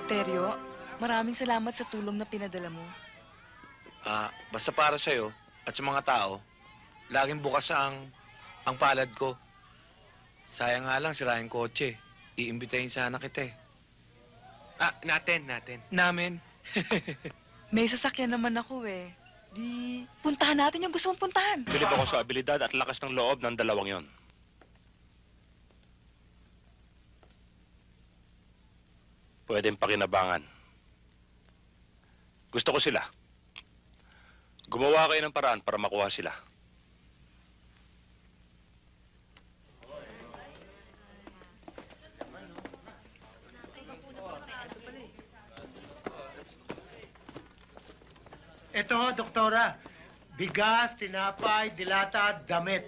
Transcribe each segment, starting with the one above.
Teryo, maraming salamat sa tulong na pinadala mo. Basta para sa'yo at sa mga tao, laging bukas ang palad ko. Sayang nga lang, sira yung kotse. Iimbitahin sana kita eh. Natin. Namin. May sasakyan naman ako eh. Di, puntahan natin yung gusto mong puntahan. Bilib ako sa abilidad at lakas ng loob ng dalawang yon. Pwedeng pakinabangan. Gusto ko sila. Gumawa kayo ng paraan para makuha sila. Ito, doktora. Bigas, tinapay, dilata, damit.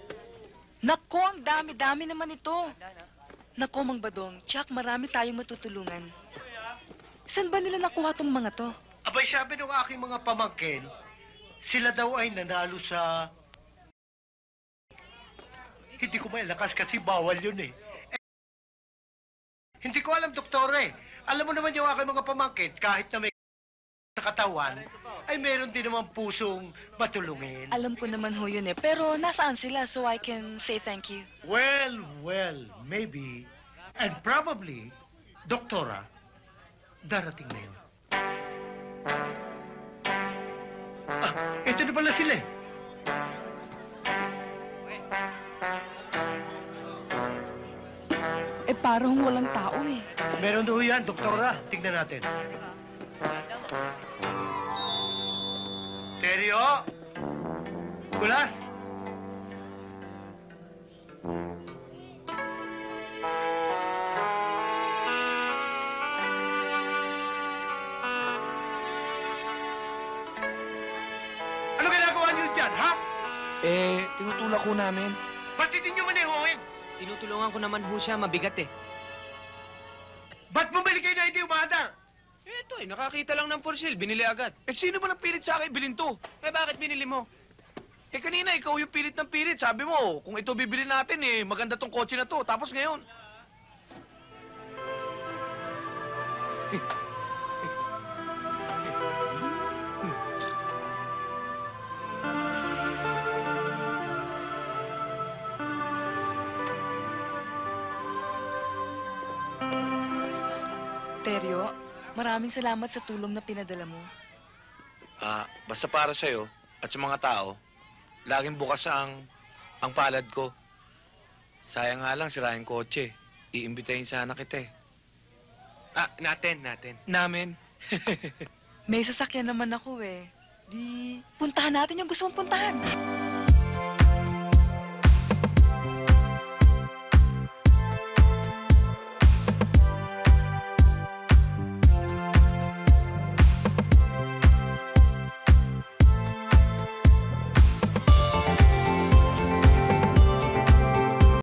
Nako, ang dami-dami naman ito. Nako, Mang Badong, Chuck, marami tayong matutulungan. Saan ba nila nakuha tong mga to? Abay, sabi ng aking mga pamangkin, sila daw ay nanalo sa... Hindi ko mailakas kasi bawal yun eh. Hindi ko alam, doktora eh. Alam mo naman yung aking mga pamangkin, kahit na may sa katawan, ay meron din naman pusong matulungin. Alam ko naman ho yun eh, pero nasaan sila so I can say thank you? Well, maybe, and probably, doktora, darating na yun. Ito na pala sila eh. Parang walang tao eh. Meron doon yan, doktora. Tignan natin. Teryo! Kulas! Ano ginagawa niyo dyan, ha? Tinutulak ko namin. Ba't hindi niyo manihuin? Tinutulungan ko naman ho siya, mabigat eh. Ba't bumili kayo na hindi umada? Ito eh, nakakita lang ng for sale, binili agad. Sino ba nang pilit sa akin bilhin to? Bakit binili mo? Kanina ikaw yung pilit ng pilit. Sabi mo, kung ito bibili natin maganda tong kotse na to. Tapos ngayon... Teryo, maraming salamat sa tulong na pinadala mo. Basta para sa'yo at sa mga tao, laging bukas ang palad ko. Sayang nga lang, sira yung kotse. Iimbitahin sana kita eh. Natin. Namin. May sasakyan naman ako eh. Di, puntahan natin yung gusto mong puntahan.